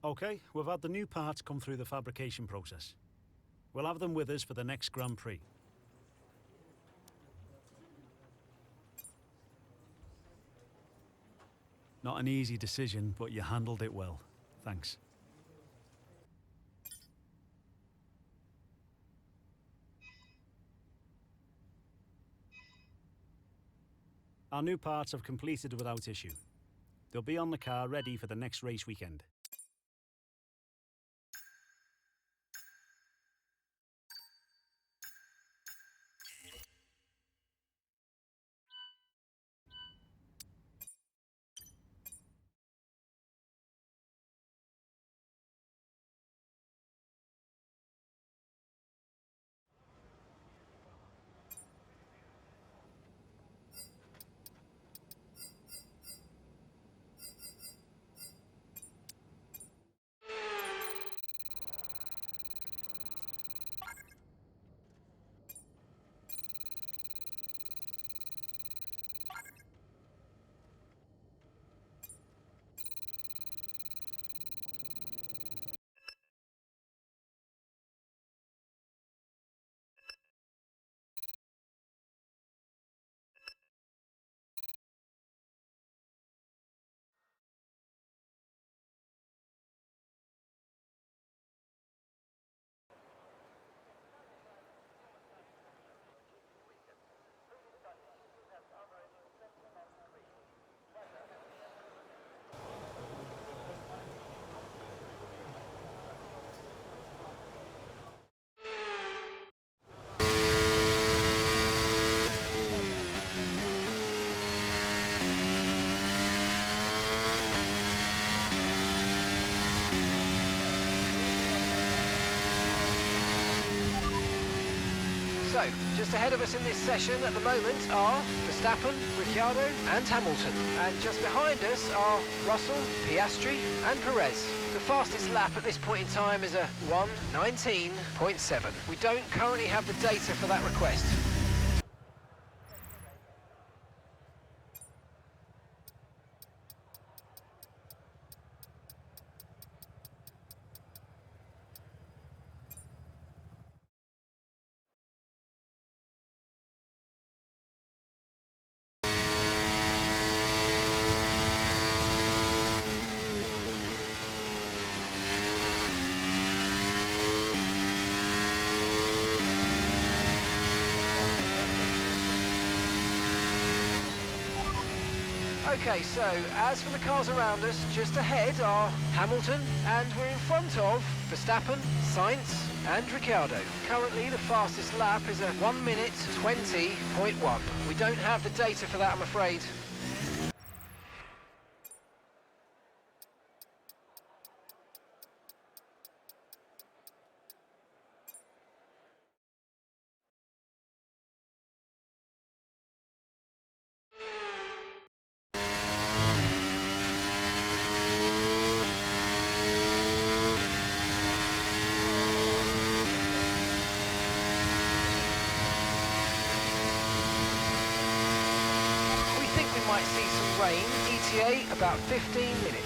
Okay, we've had the new parts come through the fabrication process. We'll have them with us for the next Grand Prix. Not an easy decision, but you handled it well. Thanks. Our new parts have completed without issue. They'll be on the car ready for the next race weekend. So, just ahead of us in this session at the moment are Verstappen, Ricciardo and Hamilton. And just behind us are Russell, Piastri and Perez. The fastest lap at this point in time is a 1:19.7. We don't currently have the data for that request. Okay, so as for the cars around us, just ahead are Hamilton, and we're in front of Verstappen, Sainz and Ricciardo. Currently the fastest lap is a 1:20.1. We don't have the data for that, I'm afraid. Might see some rain, ETA about 15 minutes.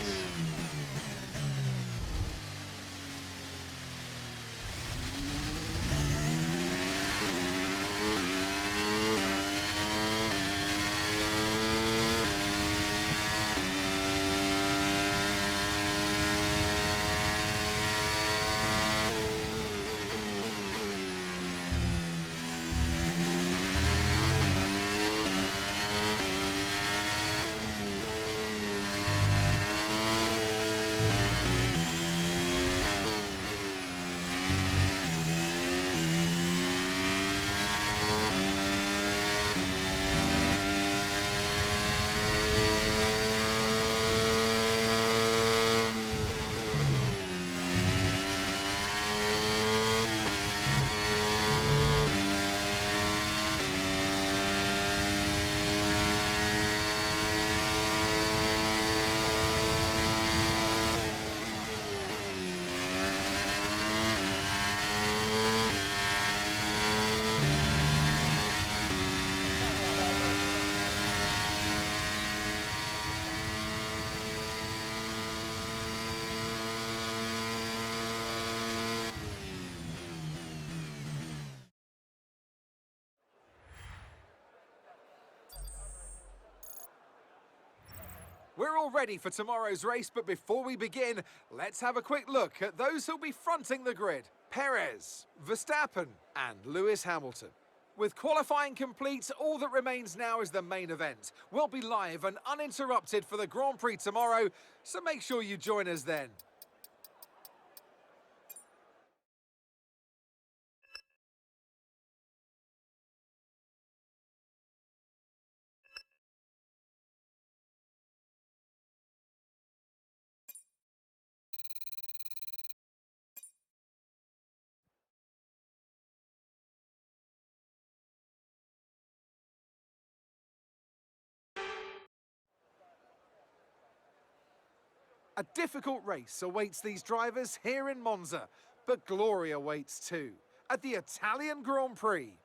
We're all ready for tomorrow's race, but before we begin, let's have a quick look at those who'll be fronting the grid. Perez, Verstappen and Lewis Hamilton. With qualifying complete, all that remains now is the main event. We'll be live and uninterrupted for the Grand Prix tomorrow, so make sure you join us then. A difficult race awaits these drivers here in Monza, but glory awaits too, at the Italian Grand Prix.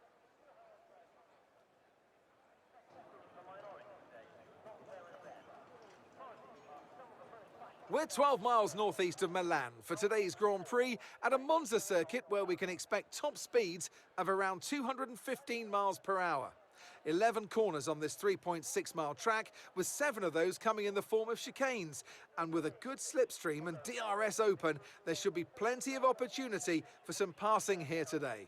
We're 12 miles northeast of Milan for today's Grand Prix at a Monza circuit where we can expect top speeds of around 215 miles per hour. 11 corners on this 3.6-mile track, with 7 of those coming in the form of chicanes. And with a good slipstream and DRS open, there should be plenty of opportunity for some passing here today.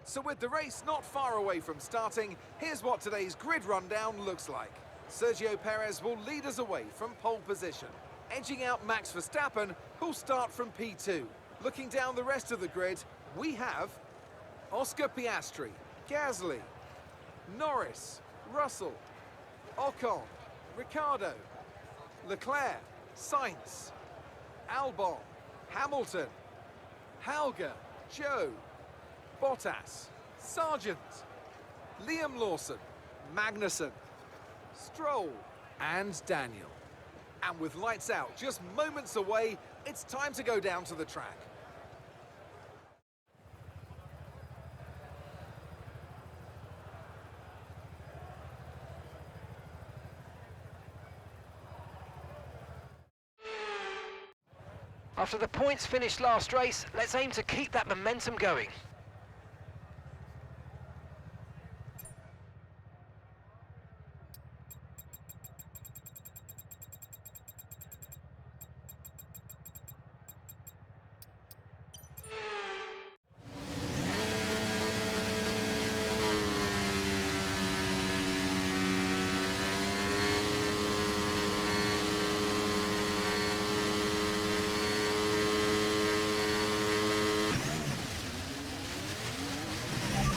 So with the race not far away from starting, here's what today's grid rundown looks like. Sergio Perez will lead us away from pole position, edging out Max Verstappen, who'll start from P2. Looking down the rest of the grid, we have Oscar Piastri, Gasly, Norris, Russell, Ocon, Ricciardo, Leclerc, Sainz, Albon, Hamilton, Halger, Joe, Bottas, Sargent, Liam Lawson, Magnussen, Stroll and Daniel. And with lights out just moments away, it's time to go down to the track. After the points finished last race, let's aim to keep that momentum going.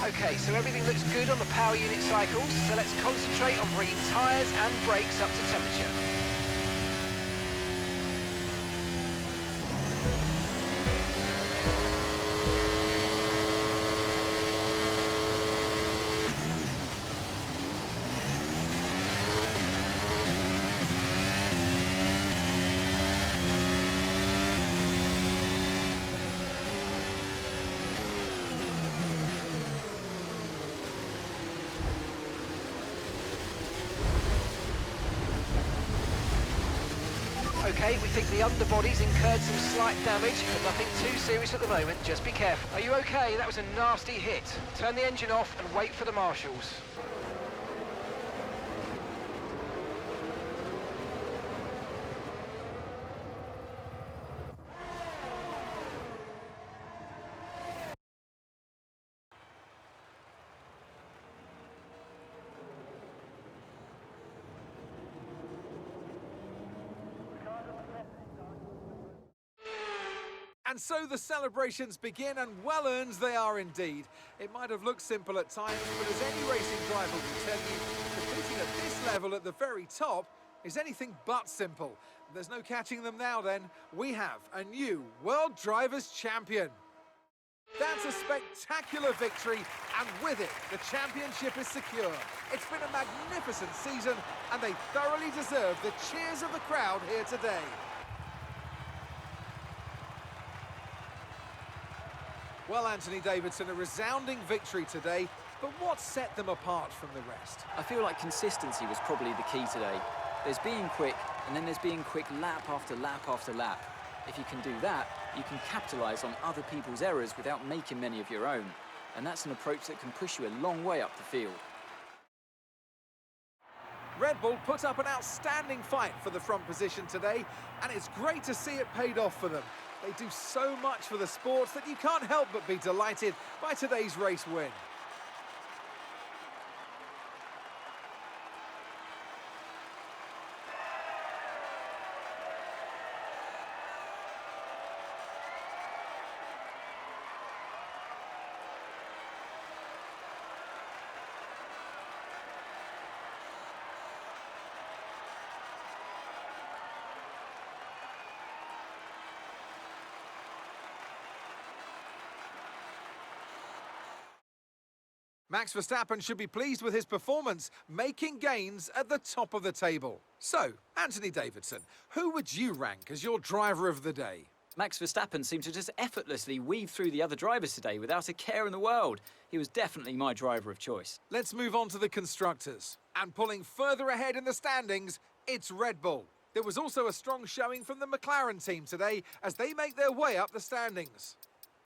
Okay, so everything looks good on the power unit cycles, so let's concentrate on bringing tyres and brakes up to temperature. Okay, we think the underbody's incurred some slight damage, but nothing too serious at the moment. Just be careful. Are you okay? That was a nasty hit. Turn the engine off and wait for the marshals. And so the celebrations begin, and well-earned they are indeed. It might have looked simple at times, but as any racing driver will tell you, competing at this level at the very top is anything but simple. There's no catching them now then. We have a new World Drivers' Champion. That's a spectacular victory, and with it, the championship is secure. It's been a magnificent season, and they thoroughly deserve the cheers of the crowd here today. Well, Anthony Davidson, a resounding victory today, but what set them apart from the rest? I feel like consistency was probably the key today. There's being quick, and then there's being quick lap after lap after lap. If you can do that, you can capitalise on other people's errors without making many of your own. And that's an approach that can push you a long way up the field. Red Bull put up an outstanding fight for the front position today, and it's great to see it paid off for them. They do so much for the sport that you can't help but be delighted by today's race win. Max Verstappen should be pleased with his performance, making gains at the top of the table. So, Anthony Davidson, who would you rank as your driver of the day? Max Verstappen seemed to just effortlessly weave through the other drivers today without a care in the world. He was definitely my driver of choice. Let's move on to the constructors. And pulling further ahead in the standings, it's Red Bull. There was also a strong showing from the McLaren team today as they make their way up the standings.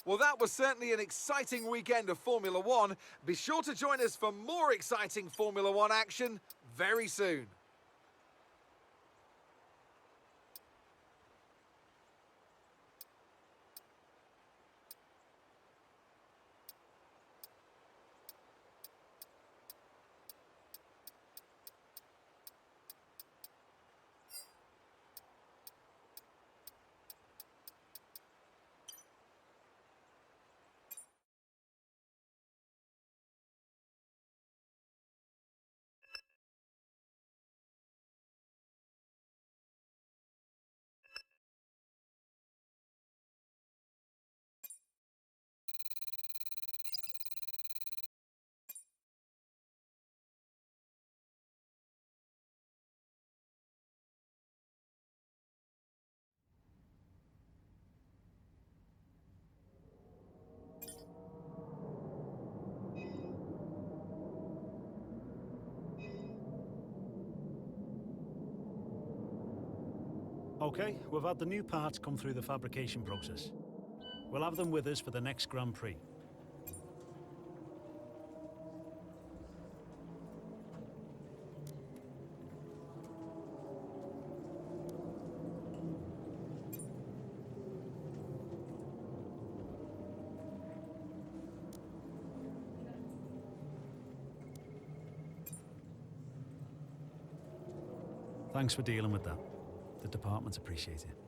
Well, that was certainly an exciting weekend of Formula One. Be sure to join us for more exciting Formula One action very soon. Okay, we've had the new parts come through the fabrication process. We'll have them with us for the next Grand Prix. Thanks for dealing with that. The department appreciate it.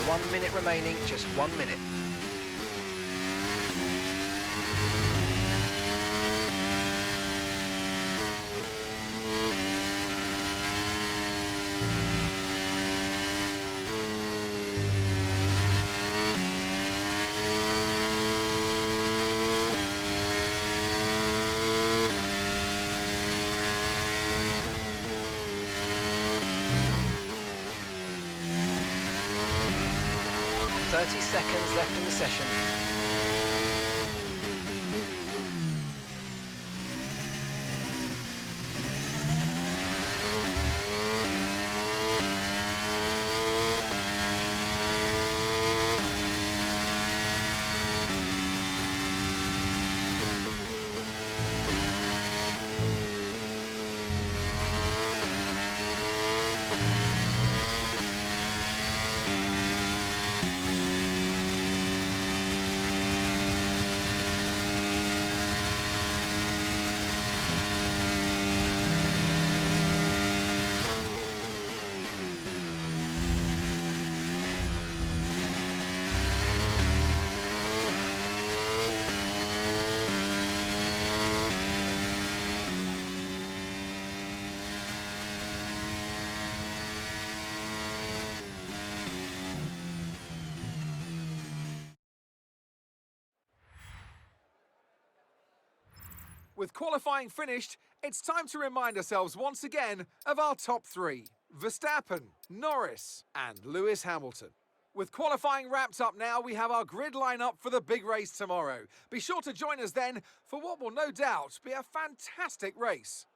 1 minute remaining, just 1 minute. Seconds left in the session. With qualifying finished, it's time to remind ourselves once again of our top three: Verstappen, Norris and Lewis Hamilton. With qualifying wrapped up now, we have our grid lineup for the big race tomorrow. Be sure to join us then for what will no doubt be a fantastic race.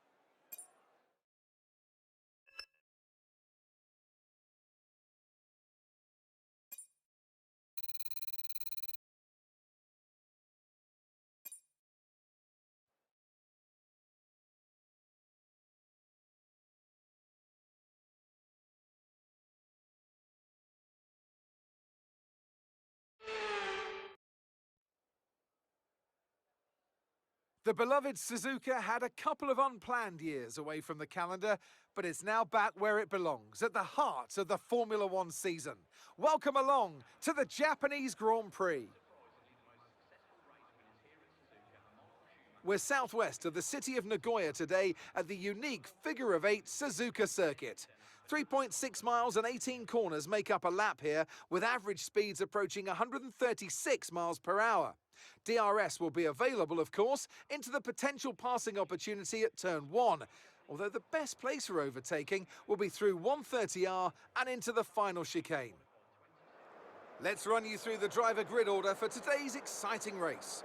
The beloved Suzuka had a couple of unplanned years away from the calendar, but it's now back where it belongs, at the heart of the Formula One season. Welcome along to the Japanese Grand Prix. We're southwest of the city of Nagoya today at the unique figure-of-8 Suzuka circuit. 3.6 miles and 18 corners make up a lap here, with average speeds approaching 136 miles per hour. DRS will be available, of course, into the potential passing opportunity at turn 1, although the best place for overtaking will be through 130R and into the final chicane. Let's run you through the driver grid order for today's exciting race.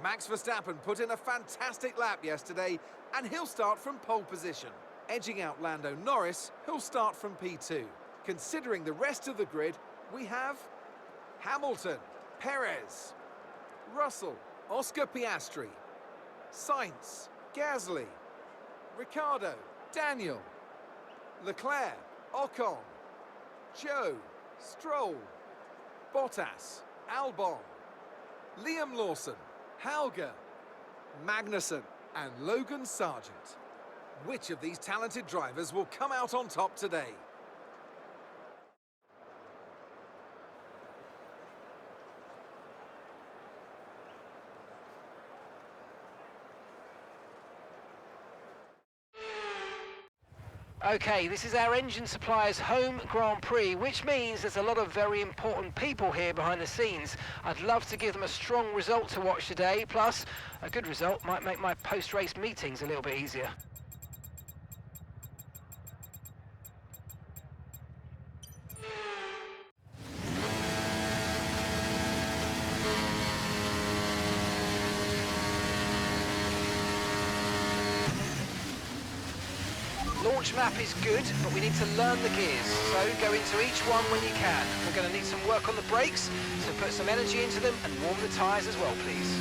Max Verstappen put in a fantastic lap yesterday, and he'll start from pole position. Edging out Lando Norris, who'll start from P2. Considering the rest of the grid, we have Hamilton, Perez, Russell, Oscar Piastri, Sainz, Gasly, Ricciardo, Daniel, Leclerc, Ocon, Joe, Stroll, Bottas, Albon, Liam Lawson, Hauger, Magnussen and Logan Sargent. Which of these talented drivers will come out on top today? Okay, this is our engine supplier's home Grand Prix, which means there's a lot of very important people here behind the scenes. I'd love to give them a strong result to watch today, plus a good result might make my post-race meetings a little bit easier. Launch map is good, but we need to learn the gears, so go into each one when you can. We're going to need some work on the brakes, so put some energy into them and warm the tyres as well, please.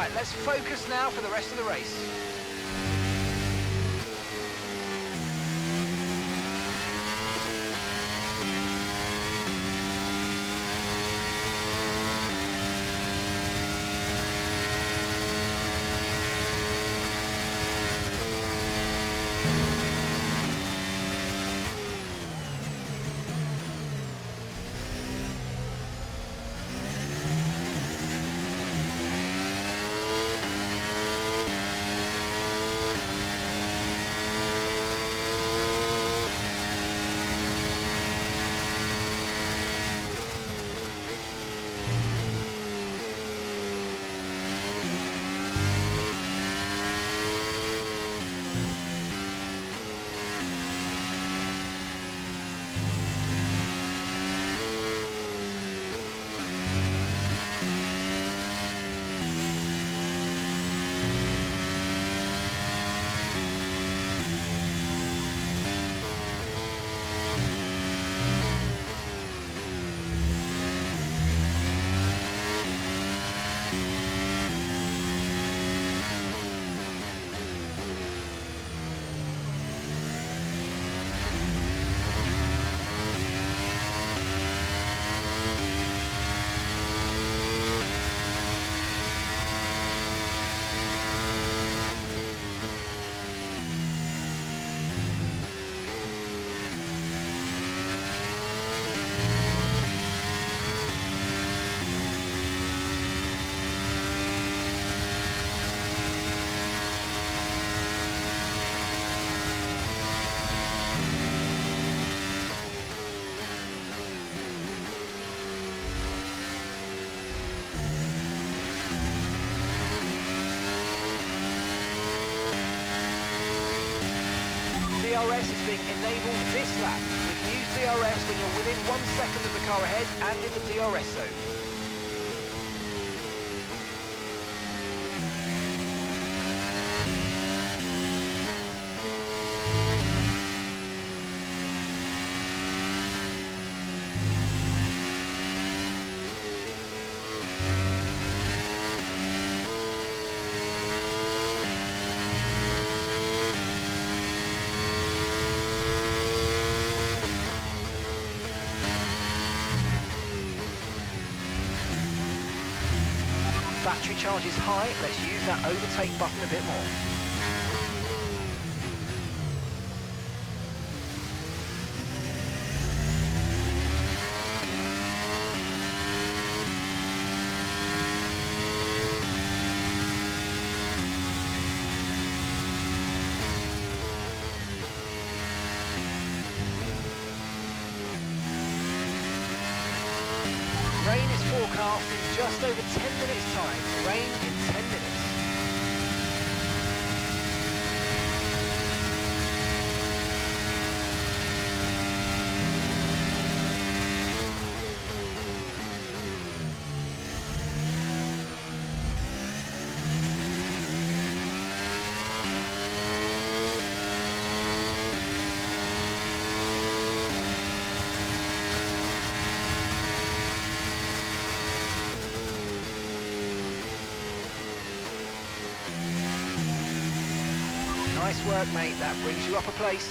Right, let's focus now for the rest of the race. DRS is being enabled this lap. You can use DRS when you're within 1 second of the car ahead and in the DRS zone. Battery charge is high, let's use that overtake button a bit more. Rain is forecast in just over 10 minutes time. Rain in 10 minutes. Nice work, mate. That brings you up a place.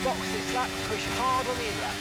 box this lap and push hard on the in-lap.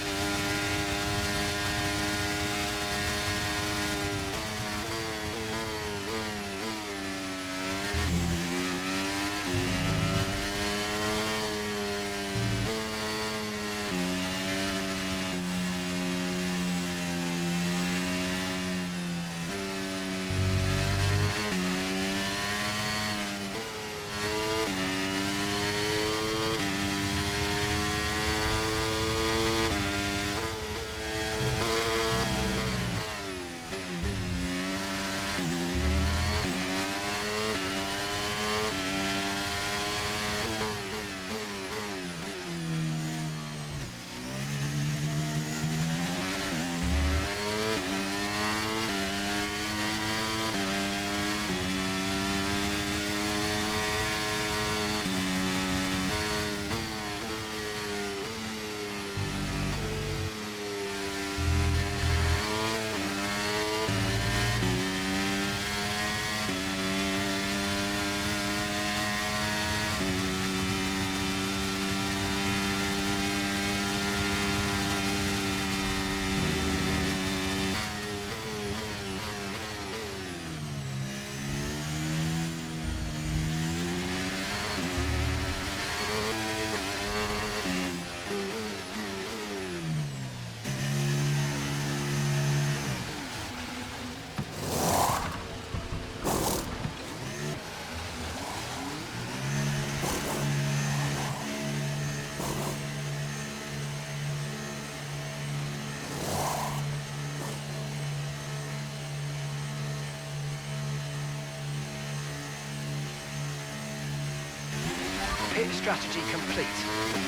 Pit strategy complete.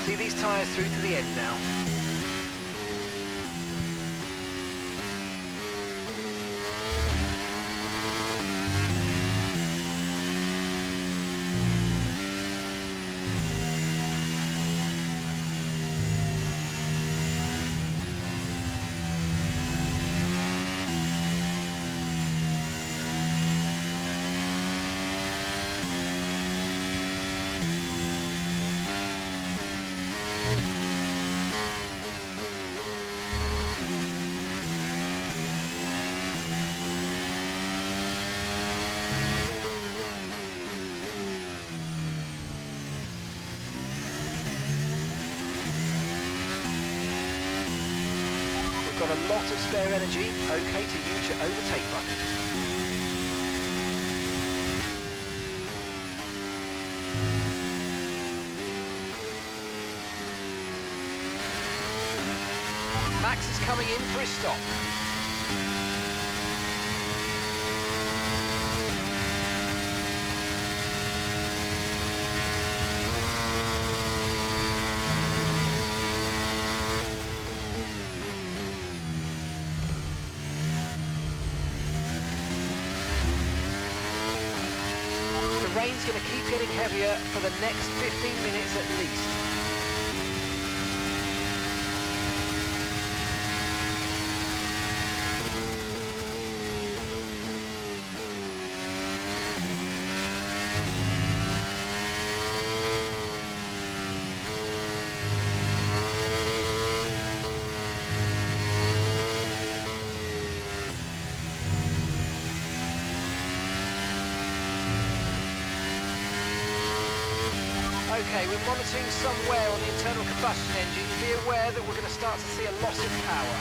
See these tyres through to the end now. Got a lot of spare energy, okay to use your overtake button. Max is coming in for his stop. The rain's going to keep getting heavier for the next 15 minutes at least. Okay, we're monitoring some wear on the internal combustion engine. Be aware that we're going to start to see a loss of power.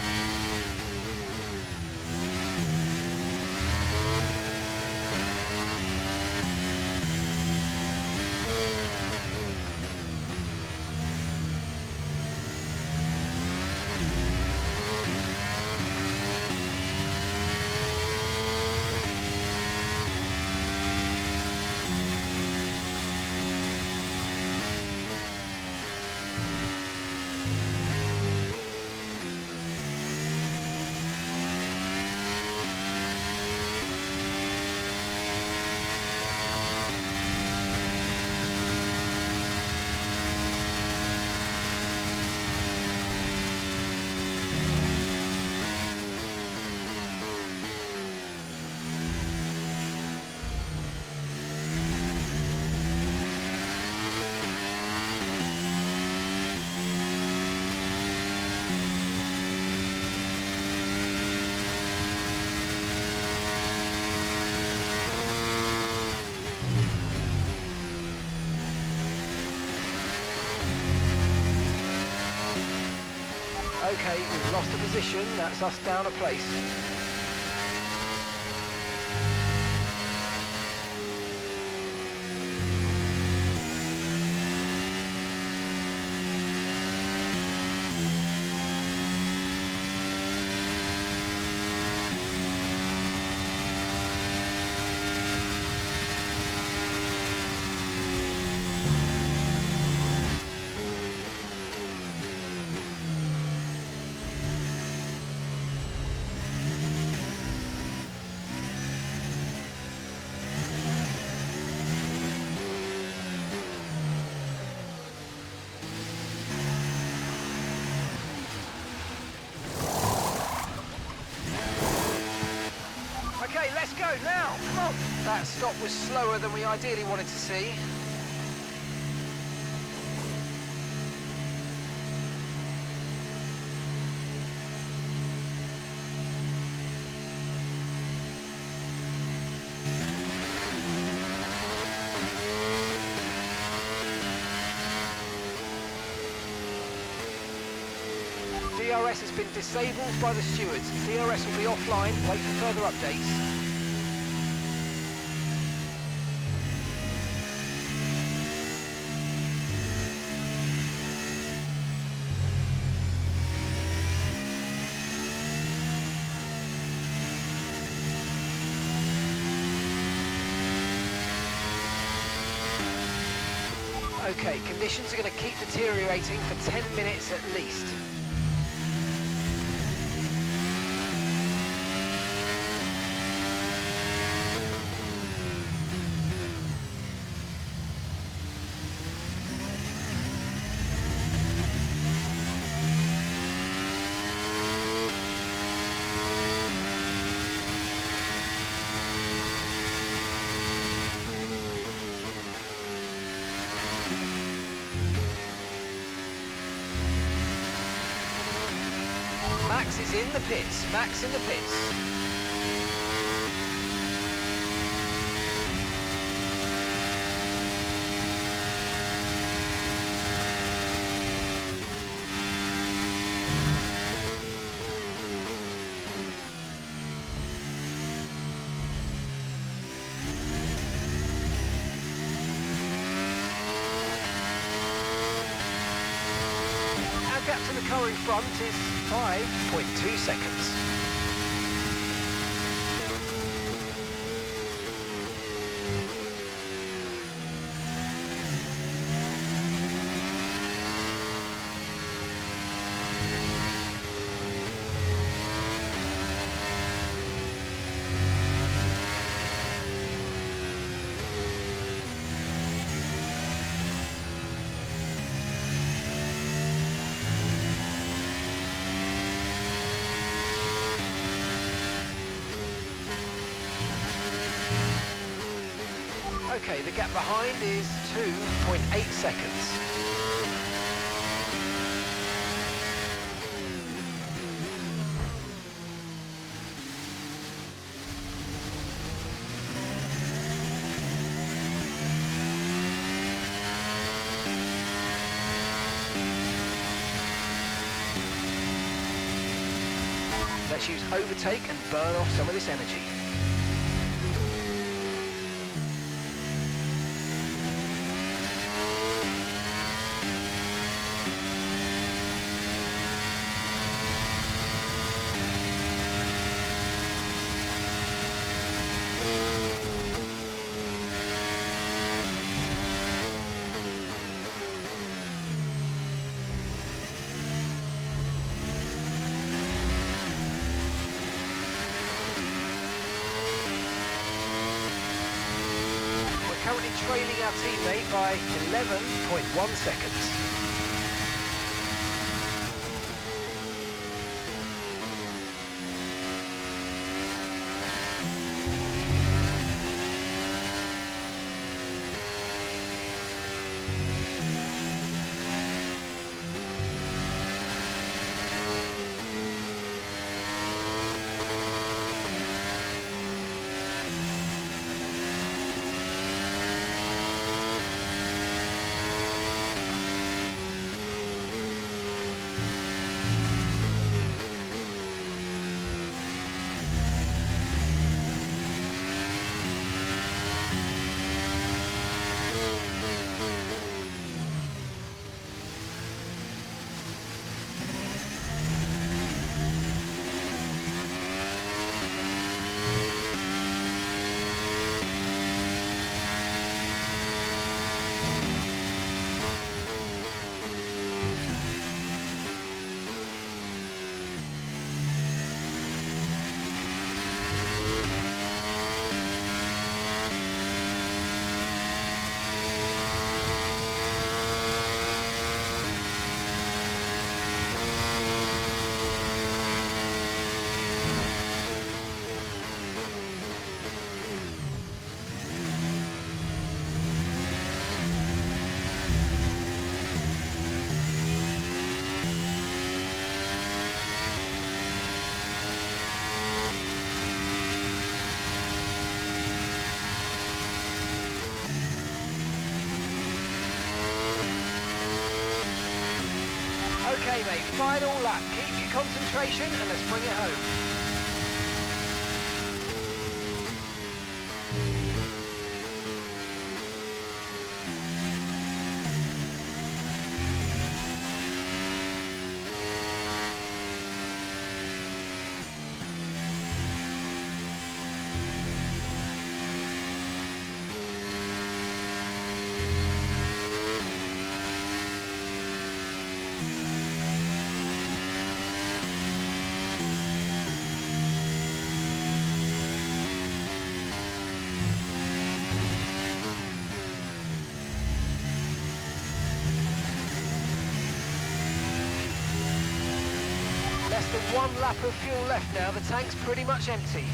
Okay, we've lost a position. That's us down a place. Okay, let's go now. Come on. That stop was slower than we ideally wanted to see. DRS has been disabled by the stewards. DRS will be offline. Wait for further updates. Okay, conditions are going to keep deteriorating for 10 minutes at least. Max is in the pits. Max in the pits. Our gap to the car in front is 5.2 seconds. Okay, the gap behind is 2.8 seconds. Let's use overtake and burn off some of this energy. Currently trailing our teammate by 11.1 seconds. Okay, mate, final lap. Keep your concentration and let's bring it home. Less than one lap of fuel left now, the tank's pretty much empty.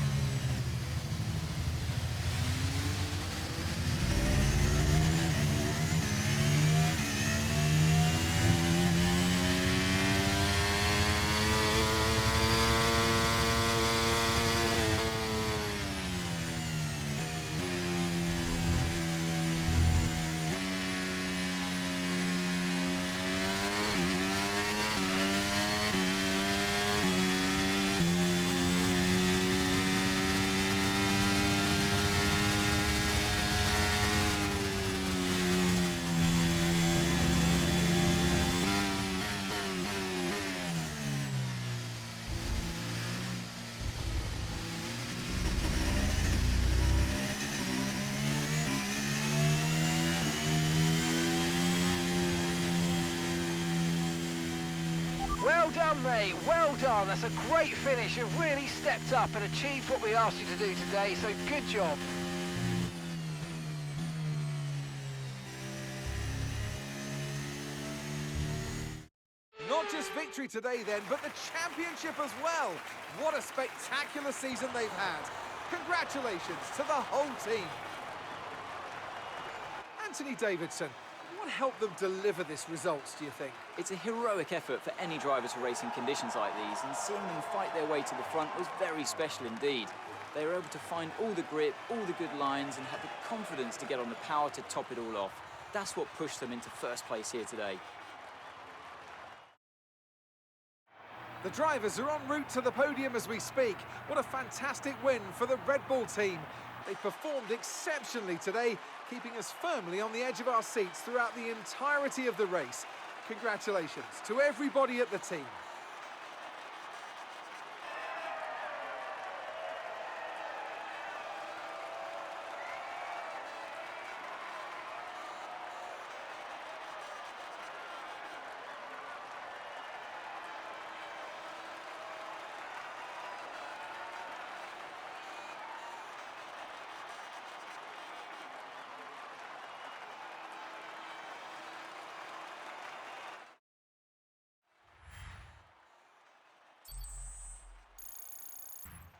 Well done, mate, well done. That's a great finish. You've really stepped up and achieved what we asked you to do today, so good job. Not just victory today then, but the championship as well. What a spectacular season they've had. Congratulations to the whole team. Anthony Davidson, what helped them deliver this result, do you think? It's a heroic effort for any driver to race in conditions like these, and seeing them fight their way to the front was very special indeed. They were able to find all the grip, all the good lines, and had the confidence to get on the power to top it all off. That's what pushed them into first place here today. The drivers are en route to the podium as we speak. What a fantastic win for the Red Bull team. They performed exceptionally today, keeping us firmly on the edge of our seats throughout the entirety of the race. Congratulations to everybody at the team.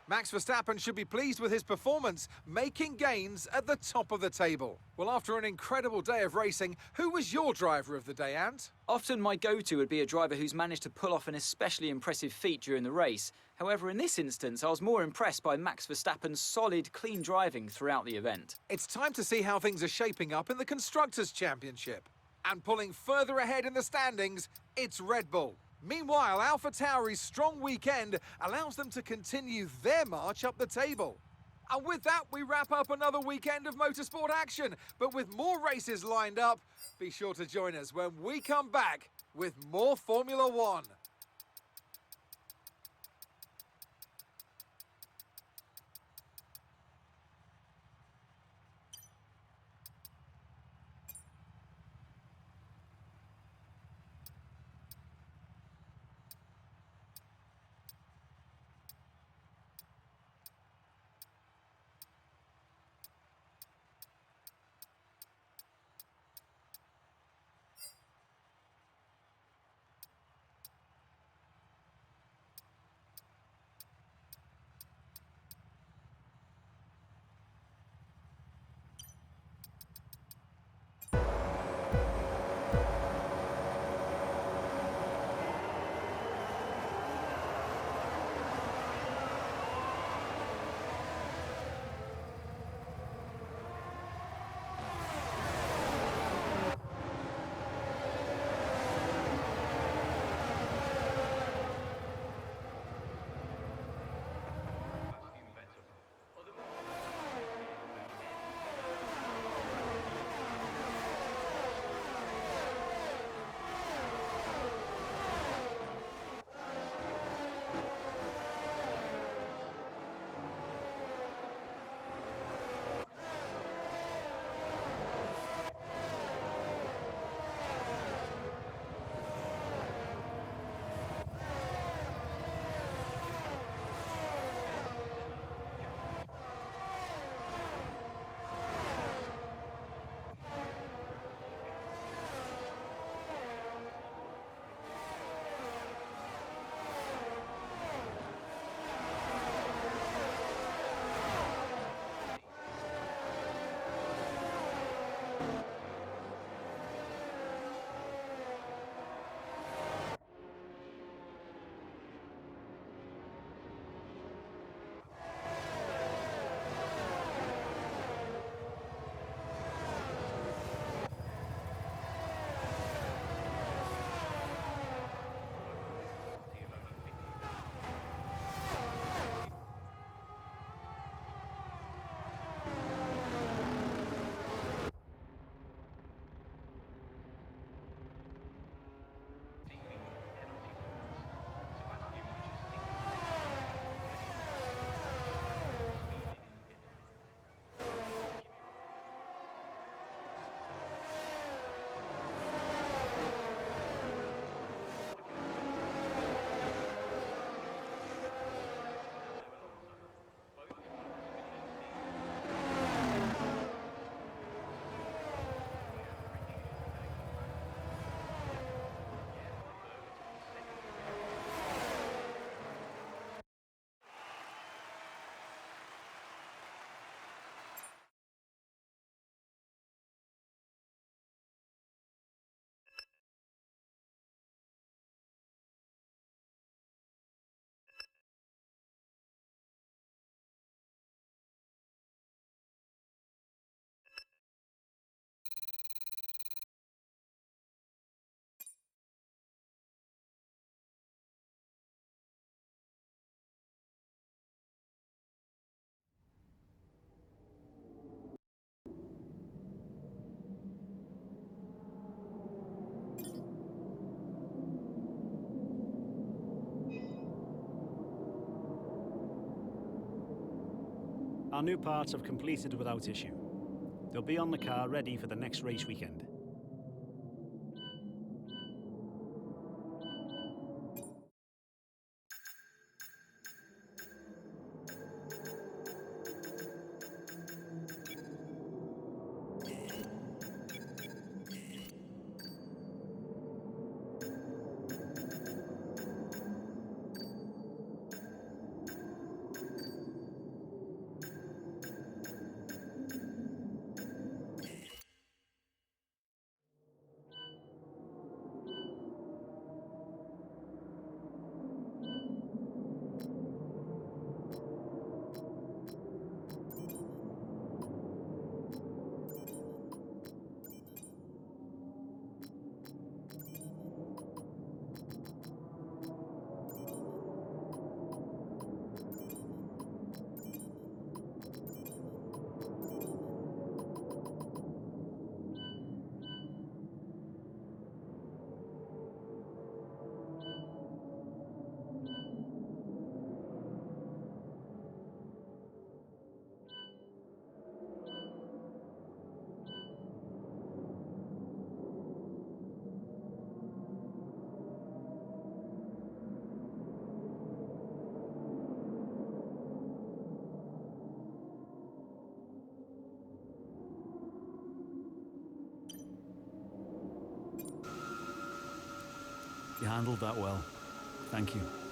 Max Verstappen should be pleased with his performance, making gains at the top of the table. Well, after an incredible day of racing, who was your driver of the day, Ant? Often my go-to would be a driver who's managed to pull off an especially impressive feat during the race. However, in this instance, I was more impressed by Max Verstappen's solid, clean driving throughout the event. It's time to see how things are shaping up in the Constructors' Championship. And pulling further ahead in the standings, it's Red Bull. Meanwhile, AlphaTauri's strong weekend allows them to continue their march up the table. And with that, we wrap up another weekend of motorsport action. But with more races lined up, be sure to join us when we come back with more Formula One. Our new parts have completed without issue. They'll be on the car ready for the next race weekend. You handled that well. Thank you.